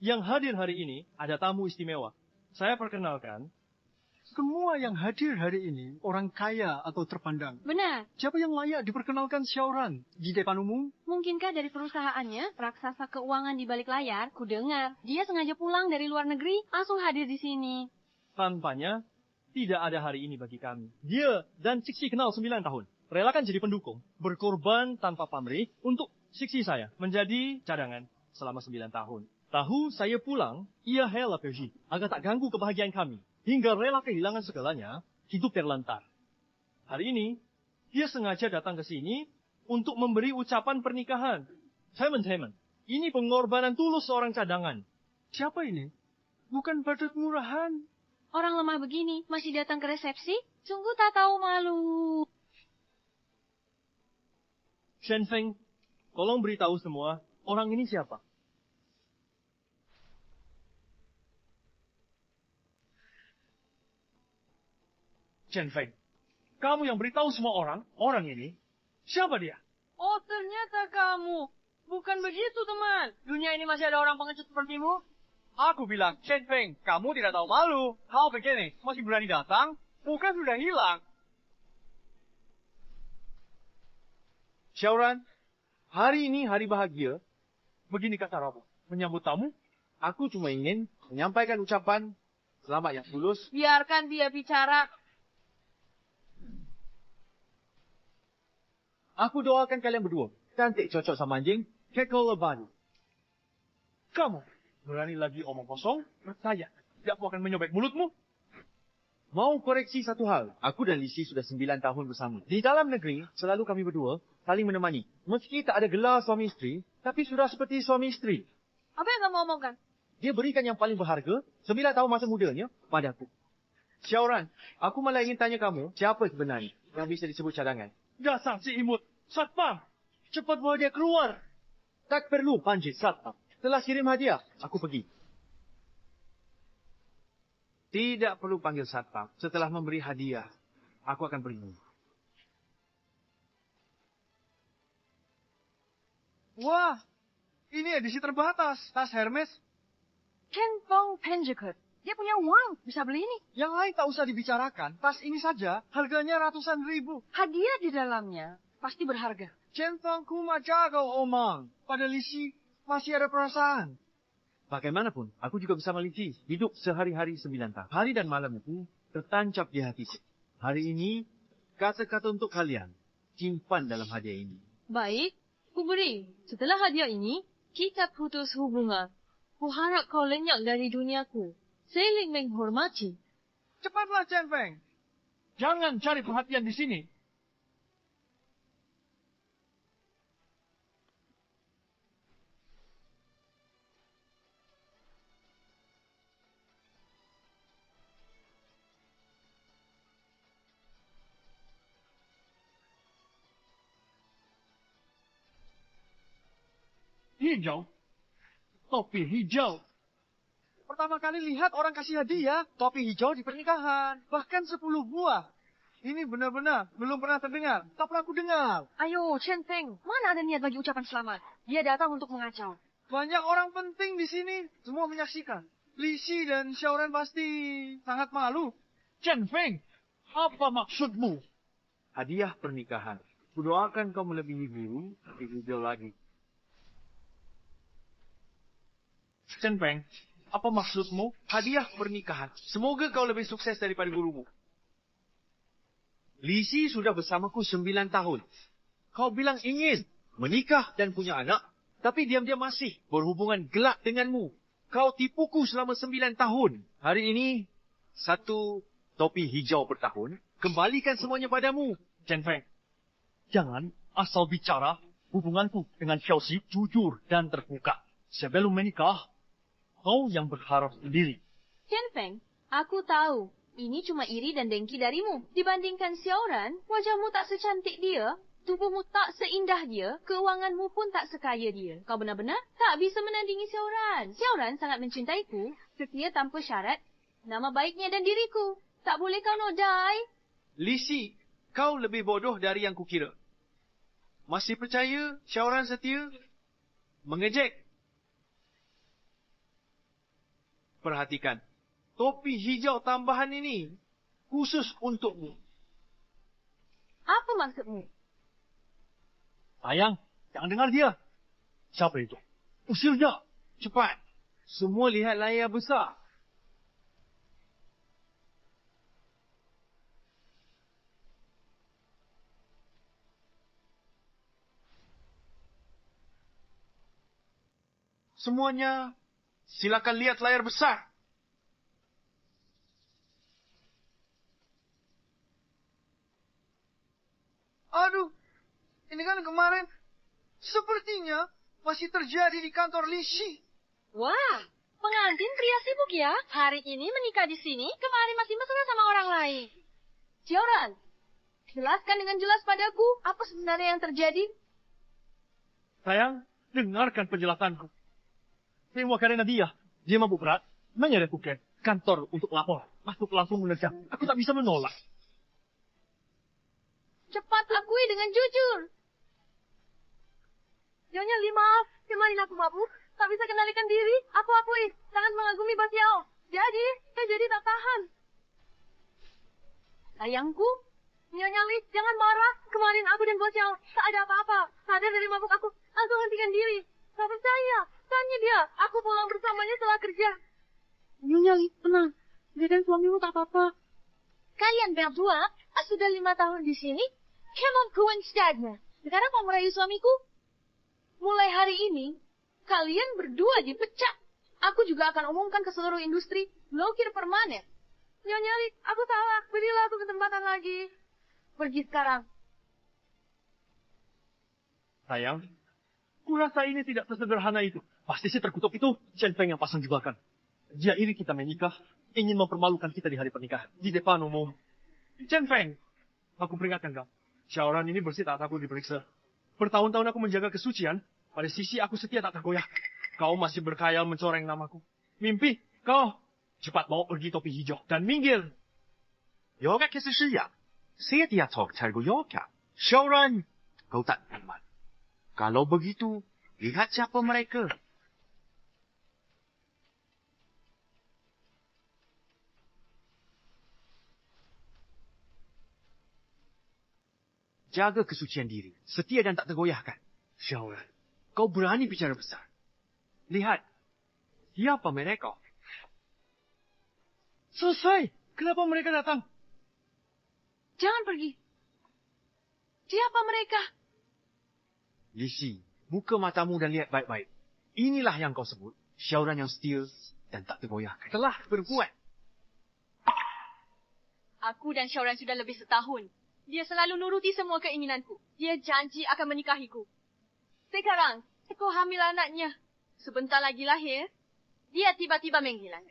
Yang hadir hari ini ada tamu istimewa. Saya perkenalkan. Semua yang hadir hari ini orang kaya atau terpandang. Benar. Siapa yang layak diperkenalkan Xiaoran di depan umum? Mungkinkah dari perusahaannya, raksasa keuangan di balik layar, ku dengar dia sengaja pulang dari luar negeri, langsung hadir di sini. Tanpanya, tidak ada hari ini bagi kami. Dia dan Cixi kenal 9 tahun. Relakan jadi pendukung. Berkorban tanpa pamrih untuk Cixi saya menjadi cadangan selama 9 tahun. Tahu saya pulang, ia rela pergi agar tak ganggu kebahagiaan kami. Hingga rela kehilangan segalanya, hidup terlantar. Hari ini, dia sengaja datang ke sini untuk memberi ucapan pernikahan. Teman-teman, ini pengorbanan tulus seorang cadangan. Siapa ini? Bukan badut murahan. Orang lemah begini masih datang ke resepsi? Sungguh tak tahu malu. Chen Feng, tolong beritahu semua, orang ini siapa? Chen Feng, kamu yang beritahu semua orang ini, siapa dia? Oh, ternyata kamu. Bukan begitu, teman. Dunia ini masih ada orang pengecut sepertimu. Aku bilang, Chen Feng, kamu tidak tahu malu. Kau begini, masih berani datang? Bukan sudah hilang. Xiaoran, hari ini hari bahagia. Begini kata Rabu, menyambut tamu, aku cuma ingin menyampaikan ucapan selamat yang tulus. Biarkan dia bicara. Aku doakan kalian berdua, cantik cocok sama anjing, kekal lebani. Kamu berani lagi omong kosong? Saya tidak akan menyobek mulutmu. Mau koreksi satu hal, aku dan Lisi sudah 9 tahun bersama. Di dalam negeri, selalu kami berdua saling menemani. Meski tak ada gelar suami isteri, tapi sudah seperti suami isteri. Apa yang kamu omongkan? Dia berikan yang paling berharga, 9 tahun masa mudanya, padaku. Xiaoran, aku malah ingin tanya kamu, siapa sebenarnya yang bisa disebut cadangan? Dasar si imut, satpam, cepat bawa dia keluar. Tak perlu panjit satpam. Setelah kirim hadiah, aku pergi. Tidak perlu panggil satpam. Setelah memberi hadiah, aku akan pergi. Wah, ini edisi terbatas. Tas Hermes. Chen Feng Penjekut. Dia punya uang, bisa beli ini. Yang lain tak usah dibicarakan. Tas ini saja, harganya ratusan ribu. Hadiah di dalamnya pasti berharga. Chen Feng kuma jago omang. Pada Lisi masih ada perasaan. Bagaimanapun, aku juga bersama Lisi. Hidup sehari-hari 9 tahun. Hari dan malam itu tertancap di hati. Hari ini, kata-kata untuk kalian. Simpan dalam hadiah ini. Baik, ku beri. Setelah hadiah ini, kita putus hubungan. Kuharap kau lenyap dari duniaku. Saling menghormati. Cepatlah, Chen Feng. Jangan cari perhatian di sini. Hijau. Topi hijau. Pertama kali lihat orang kasih hadiah, topi hijau di pernikahan. Bahkan 10 buah. Ini benar-benar belum pernah terdengar. Tak pernah aku dengar. Ayo, Chen Feng. Mana ada niat bagi ucapan selamat? Dia datang untuk mengacau. Banyak orang penting di sini. Semua menyaksikan. Lisi dan Xiaoran pasti sangat malu. Chen Feng, apa maksudmu? Hadiah pernikahan. Kudoakan kau melebihi biru, lebih hijau lagi. Chen Feng, apa maksudmu? Hadiah pernikahan. Semoga kau lebih sukses daripada gurumu. Lisi sudah bersamaku 9 tahun. Kau bilang ingin menikah dan punya anak, tapi diam-diam masih berhubungan gelap denganmu. Kau tipuku selama 9 tahun. Hari ini, 1 topi hijau per tahun, kembalikan semuanya padamu. Chen Feng, jangan asal bicara. Hubunganku dengan Xiaoxi jujur dan terbuka. Sebelum menikah, kau yang berharap sendiri. Chen Feng, aku tahu. Ini cuma iri dan dengki darimu. Dibandingkan Xiaoran, wajahmu tak secantik dia. Tubuhmu tak seindah dia. Keuanganmu pun tak sekaya dia. Kau benar-benar tak bisa menandingi Xiaoran. Xiaoran sangat mencintaiku. Setia tanpa syarat. Nama baiknya dan diriku. Tak boleh kau nodai. Lisi, kau lebih bodoh dari yang kukira. Masih percaya Xiaoran setia? Mengejek. Perhatikan. Topi hijau tambahan ini khusus untukmu. Apa maksudmu? Sayang, jangan dengar dia. Siapa itu? Usir dia. Cepat. Semua lihat layar besar. Semuanya Silakan lihat layar besar. Aduh, ini kan kemarin sepertinya masih terjadi di kantor Lisi. Wah, pengantin pria sibuk ya. Hari ini menikah di sini, kemarin masih mesra sama orang lain. Xiaoran, jelaskan dengan jelas padaku apa sebenarnya yang terjadi. Sayang, dengarkan penjelasanku. Semua karena dia mabuk berat, menyeret ke kantor untuk lapor. Masuk langsung menerjang. Aku tak bisa menolak. Cepat akui dengan jujur. Nyonya Li, maaf, kemarin aku mabuk, tak bisa kendalikan diri. Aku akui, sangat mengagumi Bos Yao. Jadi tak tahan. Sayangku, Nyonya Li, jangan marah. Kemarin aku dan Bos Yao tak ada apa-apa. Sadar dari mabuk aku hentikan diri. Tak percaya, tanya dia. Aku pulang bersamanya setelah kerja. Nyonya Li, tenang. Dia dan suamimu tak apa-apa. Kalian berdua sudah 5 tahun di sini. Cannot coincidence. Sekarang mau merayu suamiku. Mulai hari ini, kalian berdua dipecat. Aku juga akan umumkan ke seluruh industri, blokir permanen. Nyonya Li, aku salah. Berilah aku kesempatan lagi. Pergi sekarang. Sayang, kurasa ini tidak sesederhana itu. Pasti si terkutuk itu Chen Feng yang pasang jebakan. Dia iri kita menikah, ingin mempermalukan kita di hari pernikahan, di depan umum. Chen Feng, aku peringatkan kau. Xiaoran ini bersih tak takut diperiksa. Bertahun-tahun aku menjaga kesucian, pada sisi aku setia tak tergoyah. Kau masih berkhayal mencoreng namaku. Mimpi, kau cepat bawa pergi topi hijau dan minggir. Jag är Kesushia. Se dia tak cargo yoga. Xiaoran, kau tak aman. Kalau begitu, lihat siapa mereka. Jaga kesucian diri, setia dan tak tergoyahkan. Xiaoran, kau berani bicara besar. Lihat, siapa mereka? Selesai. Kenapa mereka datang? Jangan pergi. Siapa mereka? Lisi, buka matamu dan lihat baik-baik. Inilah yang kau sebut, Xiaoran yang setia dan tak tergoyahkan. Telah berbuat. Aku dan Xiaoran sudah lebih setahun. Dia selalu nuruti semua keinginanku. Dia janji akan menikahiku. Sekarang, aku hamil anaknya. Sebentar lagi lahir, dia tiba-tiba menghilang.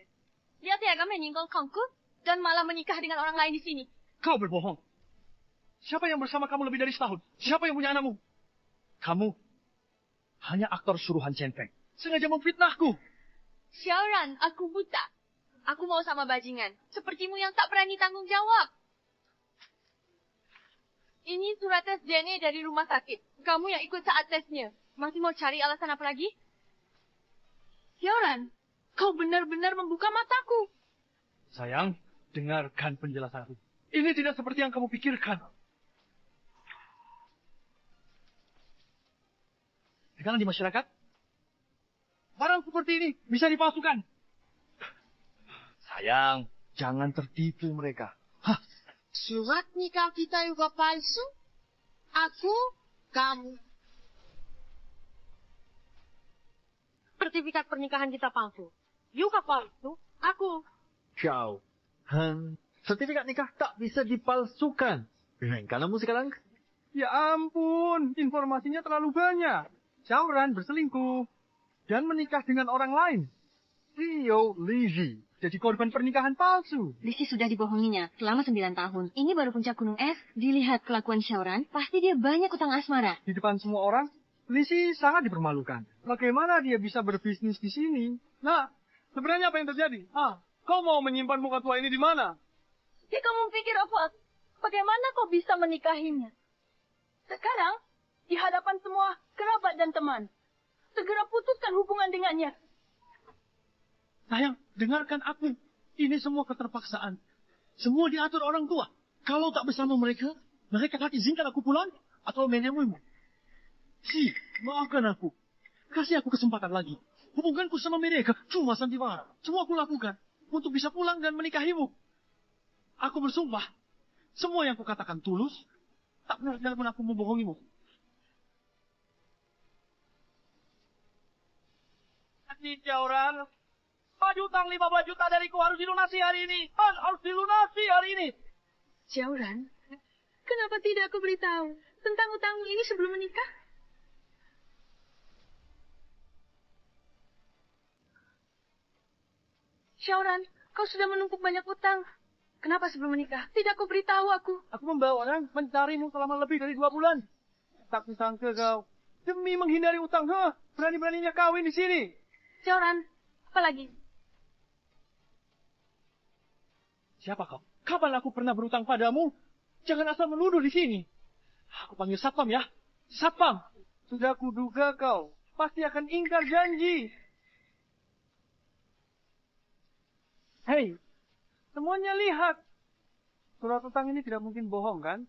Dia tega meninggalkanku dan malah menikah dengan orang lain di sini. Kau berbohong. Siapa yang bersama kamu lebih dari setahun? Siapa yang punya anakmu? Kamu hanya aktor suruhan Chen Feng. Sengaja memfitnahku. Xiaoran, aku buta. Aku mau sama bajingan. Sepertimu yang tak berani tanggung jawab. Ini surat tes DNA dari rumah sakit. Kamu yang ikut saat tesnya. Masih mau cari alasan apa lagi? Xiaoran, kau benar-benar membuka mataku. Sayang, dengarkan penjelasanku. Ini tidak seperti yang kamu pikirkan. Sekarang di masyarakat, barang seperti ini bisa dipalsukan. Sayang, jangan tertipu mereka. Surat nikah kita juga palsu. Aku, kamu. Sertifikat pernikahan kita palsu. Juga palsu. Aku. Kau, sertifikat nikah tak bisa dipalsukan. Kamu sekarang? Ya ampun, informasinya terlalu banyak. Xiaoran berselingkuh dan menikah dengan orang lain. Rio Lizhi jadi korban pernikahan palsu. Lizhi sudah dibohonginya selama 9 tahun. Ini baru puncak gunung es. Dilihat kelakuan Xiaoran, pasti dia banyak utang asmara. Di depan semua orang, Lizhi sangat dipermalukan. Bagaimana dia bisa berbisnis di sini? Nah, sebenarnya apa yang terjadi? Kau mau menyimpan muka tua ini di mana? Ya kamu pikir apa? Bagaimana kau bisa menikahinya? Sekarang, di hadapan semua kerabat dan teman. Segera putuskan hubungan dengannya. Sayang, dengarkan aku. Ini semua keterpaksaan. Semua diatur orang tua. Kalau tak bersama mereka, mereka tak izinkan aku pulang atau menemuimu. Maafkan aku. Kasih aku kesempatan lagi. Hubunganku sama mereka cuma sandiwara. Semua aku lakukan untuk bisa pulang dan menikahimu. Aku bersumpah, semua yang kukatakan tulus, tak pernah dalam aku membohongimu. Xiaoran, Baju utang 15 juta dariku harus dilunasi hari ini. Harus dilunasi hari ini. Xiaoran, kenapa tidak aku beritahu tentang utangmu ini sebelum menikah? Xiaoran, kau sudah menumpuk banyak utang. Kenapa sebelum menikah? Tidak kau beritahu aku. Aku membawa orang mencarimu selama lebih dari 2 bulan. Tak kusangka kau demi menghindari utang, berani-beraninya kawin di sini. Xiaoran, apa lagi? Siapa kau? Kapan aku pernah berutang padamu? Jangan asal menuduh di sini. Aku panggil Satpam ya. Satpam. Sudah kuduga kau pasti akan ingkar janji. Hei, semuanya lihat. Surat utang ini tidak mungkin bohong, kan?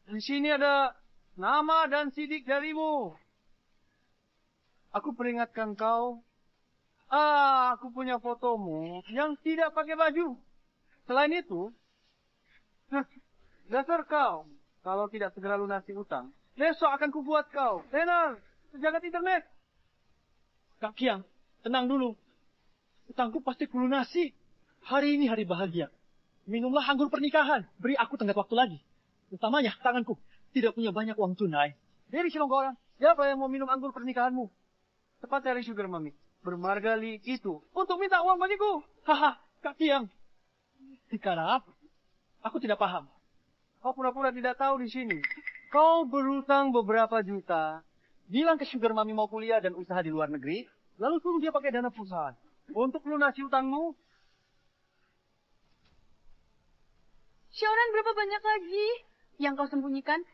Di sini ada nama dan sidik darimu. Aku peringatkan kau. Aku punya fotomu yang tidak pakai baju. Selain itu, dasar kau. Kalau tidak segera lunasi utang, besok akan kubuat kau tenar sejagat internet. Kak Kiang, tenang dulu. Utangku pasti kulunasi. Hari ini hari bahagia. Minumlah anggur pernikahan. Beri aku tenggat waktu lagi. Utamanya tanganku tidak punya banyak uang tunai. Dari Silonggoran, siapa yang mau minum anggur pernikahanmu? Cepat cari sugar mami. Bermarga itu untuk minta uang bagiku. Haha, Kak Kiang. Sekarang aku tidak paham. Kau pura-pura tidak tahu di sini. Kau berutang beberapa juta. Bilang ke sugar mami mau kuliah dan usaha di luar negeri. Lalu suruh dia pakai dana perusahaan. Untuk lunasi utangmu. Xiaoran, berapa banyak lagi yang kau sembunyikan?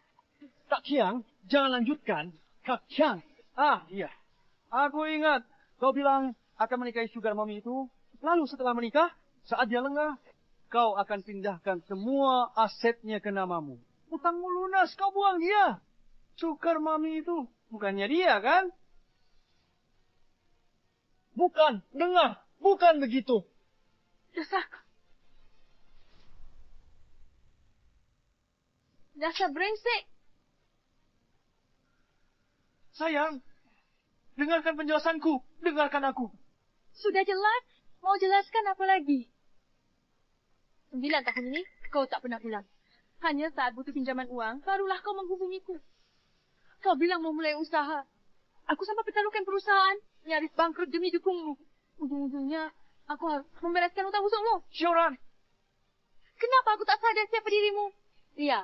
Kak Kiang, jangan lanjutkan. Kak Kiang. Iya. Aku ingat. Kau bilang akan menikahi sugar mami itu. Lalu setelah menikah, saat dia lengah, kau akan pindahkan semua asetnya ke namamu. Utangmu lunas, kau buang dia. Sugar mami itu bukannya dia, kan? Bukan, dengar. Bukan begitu. Dasar brengsek. Sayang, dengarkan penjelasanku. Dengarkan aku. Sudah jelas. Mau jelaskan apa lagi? 9 tahun ini kau tak pernah pulang. Hanya saat butuh pinjaman uang, barulah kau menghubungiku. Kau bilang mau mulai usaha. Aku sampai pertaruhkan perusahaan. Nyaris bangkrut demi dukungmu. Ujung-ujungnya aku harus membereskan utang busukmu. Xiaoran. Kenapa aku tak sadar siapa dirimu? Iya.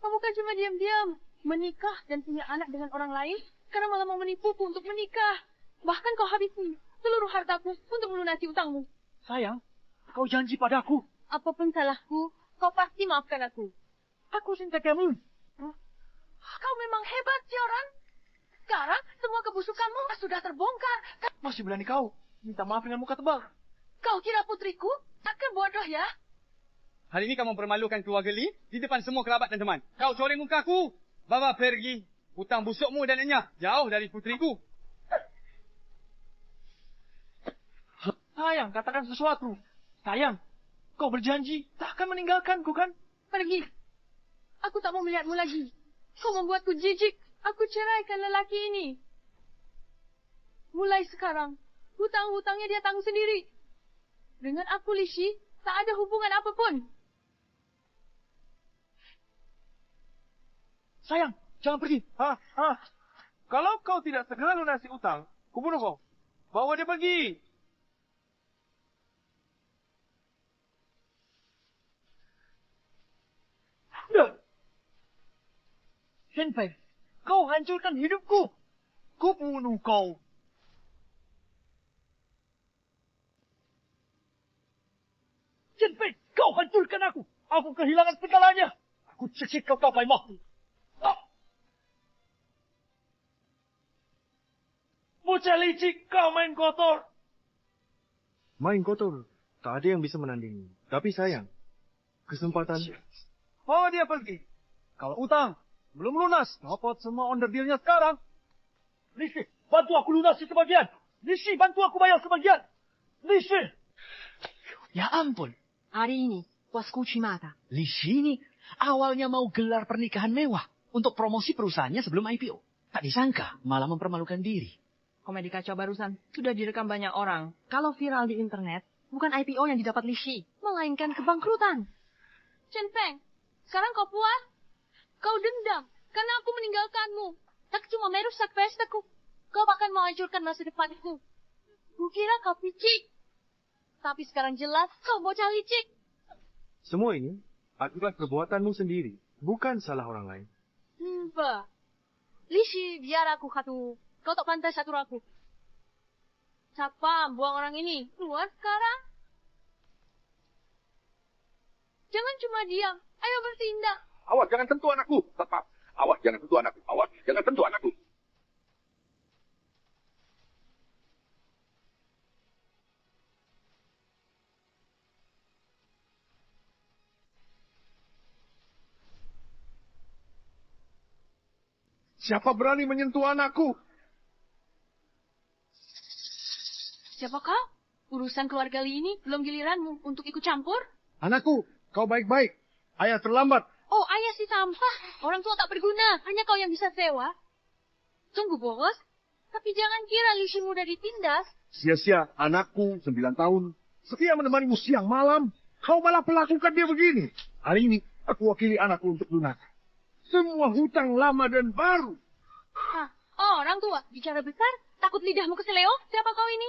Kamu kan cuma diam-diam. Menikah dan punya anak dengan orang lain. Karena malah mau menipuku untuk menikah. Bahkan kau habisi seluruh hartaku untuk melunasi utangmu. Sayang, kau janji padaku. Apapun salahku, kau pasti maafkan aku. Aku cinta kamu. Kau memang hebat, Xiaoran. Sekarang semua kebusukanmu sudah terbongkar. Masih berani kau minta maaf dengan muka tebal. Kau kira putriku akan bodoh ya? Hari ini kamu mempermalukan keluarga Li di depan semua kerabat dan teman. Kau coreng mukaku. Bawa pergi. Hutang busukmu dan enyah jauh dari putriku. Sayang, katakan sesuatu. Sayang, kau berjanji tak akan meninggalkanku, kan? Pergi. Aku tak mau melihatmu lagi. Kau membuatku jijik. Aku ceraikan lelaki ini. Mulai sekarang, hutang-hutangnya dia tanggung sendiri. Dengan aku, Li Shi, tak ada hubungan apapun. Sayang, jangan pergi. Kalau kau tidak segera lunasi utang, kubunuh kau. Bawa dia pergi. Shenfei, kau hancurkan hidupku. Kubunuh kau. Shenfei, kau hancurkan aku. Aku kehilangan segalanya. Aku cekik kau Pai Mo. Bocah licik, kau main kotor. Main kotor, tak ada yang bisa menandingi. Tapi sayang, kesempatan... Bawa dia pergi. Kalau utang belum lunas, dapat semua onder dealnya sekarang. Lishi, bantu aku lunasi sebagian. Lishi, bantu aku bayar sebagian. Lishi. Ya ampun, hari ini pas Kuchimata. Lishi ini awalnya mau gelar pernikahan mewah untuk promosi perusahaannya sebelum IPO. Tak disangka malah mempermalukan diri. komedi kacau barusan sudah direkam banyak orang. Kalau viral di internet, bukan IPO yang didapat Lishi, melainkan kebangkrutan. Chen Feng, sekarang kau puas? Kau dendam karena aku meninggalkanmu. Tak cuma merusak pestaku, kau bahkan mau hancurkan masa depanku. Kukira kau picik, tapi sekarang jelas kau bocah licik. Semua ini akibat perbuatanmu sendiri, bukan salah orang lain. Bah, Lishi, biar aku katu. Kau tak pantas atur aku. Siapa buang orang ini? Keluar sekarang. Jangan cuma diam. Ayo bertindak. Awas, jangan sentuh anakku. Tetap. Awas, jangan sentuh anakku. Awas, jangan sentuh anakku. Siapa berani menyentuh anakku? Siapa kau? Urusan keluarga Li ini belum giliranmu untuk ikut campur. Anakku, kau baik-baik. Ayah terlambat. Oh, ayah si sampah. Orang tua tak berguna. Hanya kau yang bisa sewa. Tunggu, bos. Tapi jangan kira Lishi mudah ditindas. Sia-sia, anakku 9 tahun. Setia menemanimu siang malam. Kau malah melakukan dia begini. Hari ini, aku wakili anakku untuk lunas. Semua hutang lama dan baru. Hah, orang tua, bicara besar, takut lidahmu keseleo? Siapa kau ini?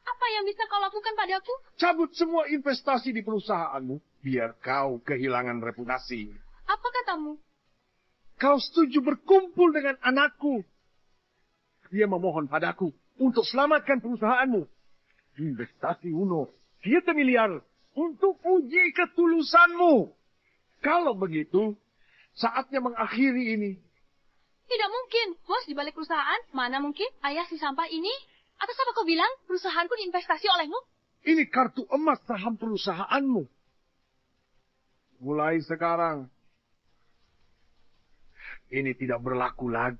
Apa yang bisa kau lakukan padaku? Cabut semua investasi di perusahaanmu, biar kau kehilangan reputasi. Apa katamu? Kau setuju berkumpul dengan anakku. Dia memohon padaku untuk selamatkan perusahaanmu. Investasi Uno, 7 miliar untuk uji ketulusanmu. Kalau begitu, saatnya mengakhiri ini. Tidak mungkin. Bos di balik perusahaan, mana mungkin ayah si sampah ini? Atas apa kau bilang perusahaanku diinvestasi olehmu? Ini kartu emas saham perusahaanmu. Mulai sekarang, ini tidak berlaku lagi.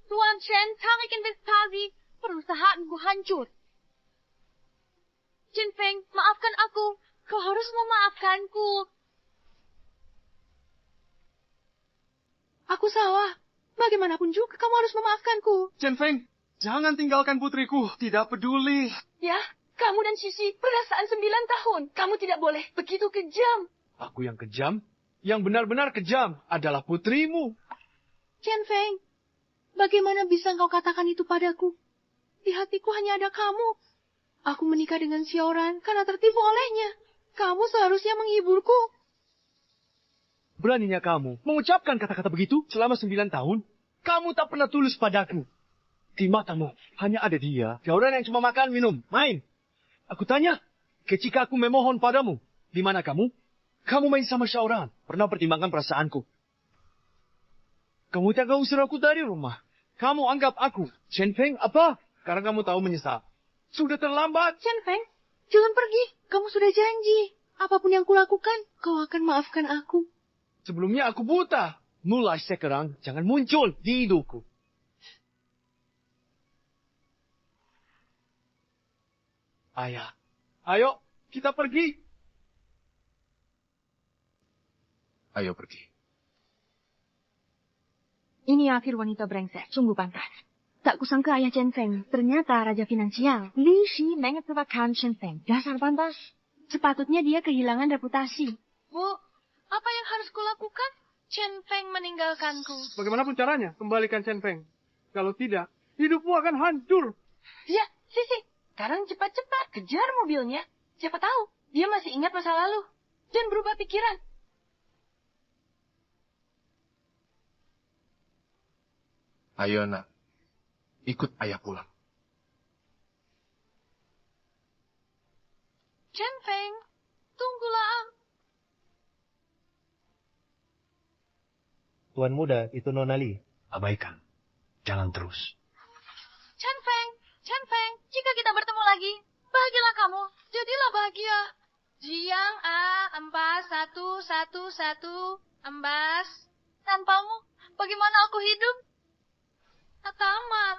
Tuan Chen tarik investasi, perusahaanku hancur. Chen Feng, maafkan aku. Kau harus memaafkanku. Aku salah. Bagaimanapun juga kamu harus memaafkanku. Chen Feng, jangan tinggalkan putriku. Tidak peduli. Ya, kamu dan Sisi perasaan 9 tahun. Kamu tidak boleh begitu kejam. Aku yang kejam? Yang benar-benar kejam adalah putrimu. Chen Feng, bagaimana bisa engkau katakan itu padaku? Di hatiku hanya ada kamu. Aku menikah dengan Xiaoran karena tertipu olehnya. Kamu seharusnya menghiburku. Beraninya kamu mengucapkan kata-kata begitu selama 9 tahun? Kamu tak pernah tulus padaku. Di matamu hanya ada dia, Xiaoran yang cuma makan, minum, main. Aku tanya, ketika aku memohon padamu, di mana kamu? Kamu main sama Xiaoran, pernah pertimbangkan perasaanku. Kamu tak usir aku dari rumah. Kamu anggap aku, Chen Feng, apa? Karena kamu tahu menyesal. Sudah terlambat. Chen Feng, jangan pergi. Kamu sudah janji. Apapun yang kulakukan, kau akan maafkan aku. Sebelumnya aku buta. Mulai sekarang, jangan muncul di hidupku. Ayah, ayo kita pergi. Ayo pergi. Ini akhir wanita brengsek. Sungguh pantas. Tak kusangka ayah Chen Feng ternyata raja finansial. Li Shi mengecewakan Chen Feng. Dasar pantas. Sepatutnya dia kehilangan reputasi. Bu, apa yang harus kulakukan? Chen Feng meninggalkanku. Bagaimanapun caranya, kembalikan Chen Feng. Kalau tidak, hidupmu akan hancur. Ya, Sisi. Sekarang cepat-cepat kejar mobilnya. Siapa tahu, dia masih ingat masa lalu. Dan berubah pikiran. Ayo nak, ikut ayah pulang. Chen Feng, tunggulah. Tuan muda, itu Nona Li. Abaikan. Jalan terus. Chen Feng, jika kita bertemu lagi, bahagialah kamu. Jadilah bahagia. Jiang A4111 Embas. Tanpamu, bagaimana aku hidup? Tak tamat.